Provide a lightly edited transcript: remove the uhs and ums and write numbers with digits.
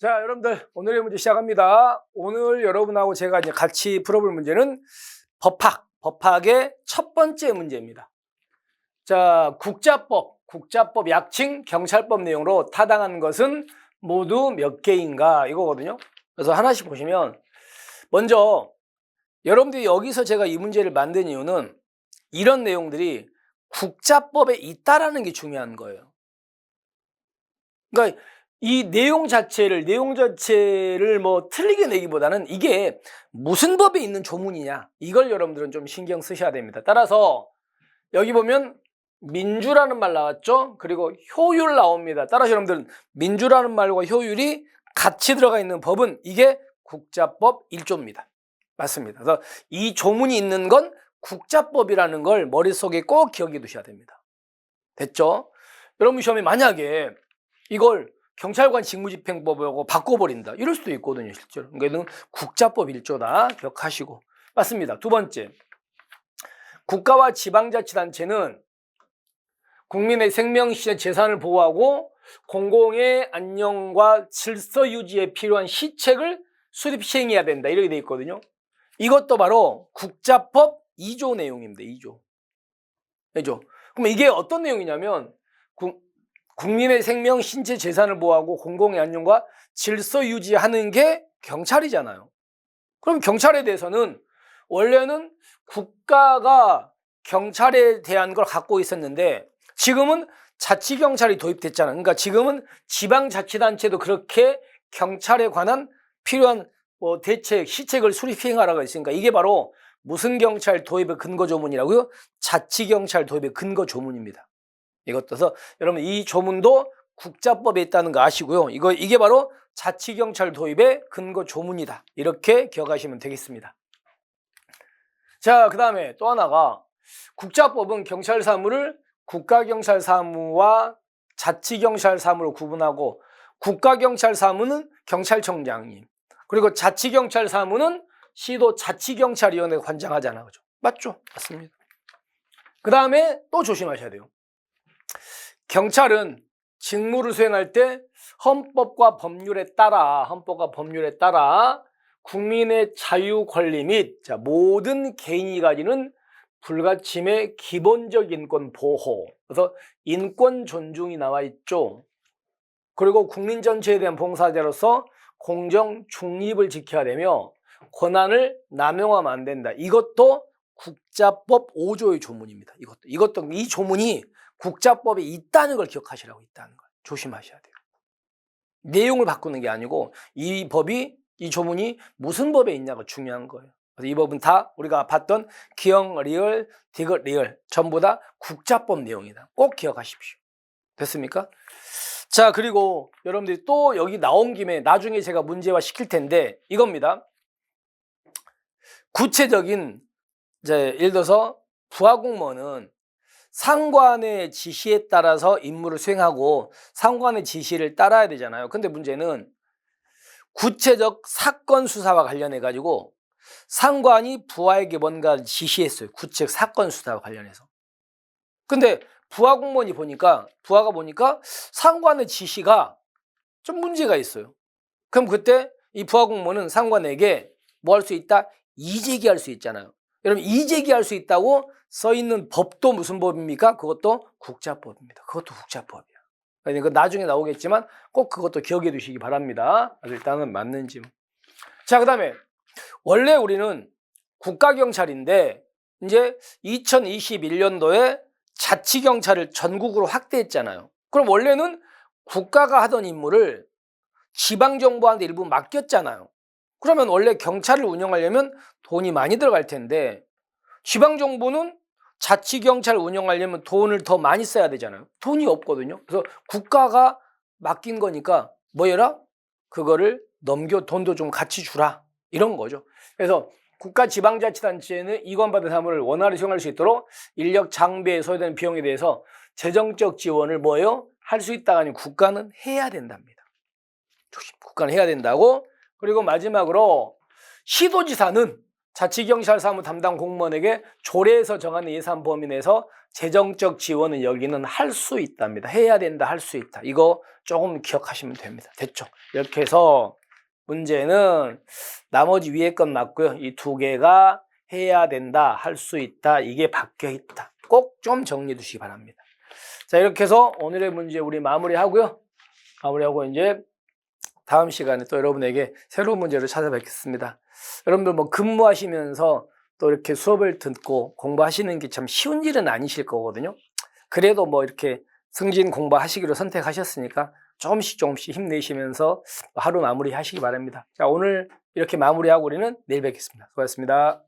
자, 여러분들 오늘의 문제 시작합니다. 오늘 여러분하고 제가 이제 같이 풀어볼 문제는 법학의 첫 번째 문제입니다. 자, 국자법 약칭 경찰법 내용으로 타당한 것은 모두 몇 개인가 이거거든요. 그래서 하나씩 보시면 먼저 여러분들이 여기서 제가 이 문제를 만든 이유는 이런 내용들이 국자법에 있다라는 게 중요한 거예요. 그러니까 이 내용 자체를 뭐 틀리게 내기보다는 이게 무슨 법에 있는 조문이냐 이걸 여러분들은 좀 신경 쓰셔야 됩니다. 따라서 여기 보면 민주라는 말 나왔죠. 그리고 효율 나옵니다. 따라서 여러분들은 민주라는 말과 효율이 같이 들어가 있는 법은 이게 국자법 1조입니다. 맞습니다. 그래서 이 조문이 있는 건 국자법이라는 걸 머릿속에 꼭 기억해 두셔야 됩니다. 됐죠? 여러분 시험에 만약에 이걸 경찰관 직무집행법하고 바꿔버린다 이럴 수도 있거든요. 실제로. 그러니까 국자법 1조다 기억하시고. 맞습니다. 두 번째, 국가와 지방자치단체는 국민의 생명, 시체, 재산을 보호하고 공공의 안녕과 질서 유지에 필요한 시책을 수립 시행해야 된다 이렇게 돼 있거든요. 이것도 바로 국자법 2조 내용입니다. 2조. 그죠? 그럼 이게 어떤 내용이냐면 국민의 생명, 신체, 재산을 보호하고 공공의 안녕과 질서 유지하는 게 경찰이잖아요. 그럼 경찰에 대해서는 원래는 국가가 경찰에 대한 걸 갖고 있었는데 지금은 자치경찰이 도입됐잖아요. 그러니까 지금은 지방자치단체도 그렇게 경찰에 관한 필요한 대책, 시책을 수립 시행하라고 했으니까 이게 바로 무슨 경찰 도입의 근거 조문이라고요? 자치경찰 도입의 근거 조문입니다. 이것도서 여러분 이 조문도 국자법에 있다는 거 아시고요. 이게 바로 자치경찰 도입의 근거 조문이다. 이렇게 기억하시면 되겠습니다. 자, 그 다음에 또 하나가 국자법은 경찰 사무를 국가경찰 사무와 자치경찰 사무로 구분하고 국가경찰 사무는 경찰청장님 그리고 자치경찰 사무는 시도 자치경찰위원회가 관장하잖아요. 그죠? 맞죠? 맞습니다. 그 다음에 또 조심하셔야 돼요. 경찰은 직무를 수행할 때 헌법과 법률에 따라 국민의 자유 권리 및 모든 개인이 가지는 불가침의 기본적 인권 보호, 그래서 인권 존중이 나와 있죠. 그리고 국민 전체에 대한 봉사자로서 공정 중립을 지켜야 되며 권한을 남용하면 안 된다. 이것도 국자법 5조의 조문입니다. 이것도 이 조문이 국자법에 있다는 걸 기억하시라고. 있다는 걸 조심하셔야 돼요. 내용을 바꾸는 게 아니고 이 조문이 무슨 법에 있냐가 중요한 거예요. 그래서 이 법은 다 우리가 봤던 기형 리을, 디귿 리을 전부 다 국자법 내용이다. 꼭 기억하십시오. 됐습니까? 자, 그리고 여러분들이 또 여기 나온 김에 나중에 제가 문제화 시킬 텐데 이겁니다. 구체적인 예를 들어서 부하공무원은 상관의 지시에 따라서 임무를 수행하고 상관의 지시를 따라야 되잖아요. 근데 문제는 구체적 사건 수사와 관련해 가지고 상관이 부하에게 뭔가 지시했어요. 구체적 사건 수사와 관련해서. 근데 부하가 보니까 상관의 지시가 좀 문제가 있어요. 그럼 그때 이 부하공무원은 상관에게 뭐 할 수 있다? 이의제기할 수 있잖아요. 여러분 이의제기할 수 있다고 써 있는 법도 무슨 법입니까? 그것도 국자법입니다. 그것도 국자법이야. 그러니까 나중에 나오겠지만 꼭 그것도 기억해 두시기 바랍니다. 일단은 맞는지. 자, 그 다음에 원래 우리는 국가경찰인데 이제 2021년도에 자치경찰을 전국으로 확대했잖아요. 그럼 원래는 국가가 하던 임무를 지방정부한테 일부 맡겼잖아요. 그러면 원래 경찰을 운영하려면 돈이 많이 들어갈 텐데 지방정부는 자치경찰을 운영하려면 돈을 더 많이 써야 되잖아요. 돈이 없거든요. 그래서 국가가 맡긴 거니까 뭐 해라? 그거를 돈도 좀 같이 주라. 이런 거죠. 그래서 국가지방자치단체는 이관받은 사무를 원활히 수행할 수 있도록 인력 장비에 소요되는 비용에 대해서 재정적 지원을 할 수 있다가 아니면 국가는 해야 된답니다. 국가는 해야 된다고. 그리고 마지막으로 시도지사는 자치경찰사무 담당 공무원에게 조례에서 정한 예산 범위 내에서 재정적 지원은 여기는 할 수 있답니다. 해야 된다, 할 수 있다. 이거 조금 기억하시면 됩니다. 됐죠? 이렇게 해서 문제는 나머지 위에 건 맞고요. 이 두 개가 해야 된다, 할 수 있다, 이게 바뀌어 있다. 꼭 좀 정리해 두시기 바랍니다. 자, 이렇게 해서 오늘의 문제 우리 마무리하고요. 마무리하고 이제 다음 시간에 또 여러분에게 새로운 문제를 찾아뵙겠습니다. 여러분들 뭐 근무하시면서 또 이렇게 수업을 듣고 공부하시는 게 참 쉬운 일은 아니실 거거든요. 그래도 뭐 이렇게 승진 공부하시기로 선택하셨으니까 조금씩 힘내시면서 하루 마무리 하시기 바랍니다. 자, 오늘 이렇게 마무리하고 우리는 내일 뵙겠습니다. 수고하셨습니다.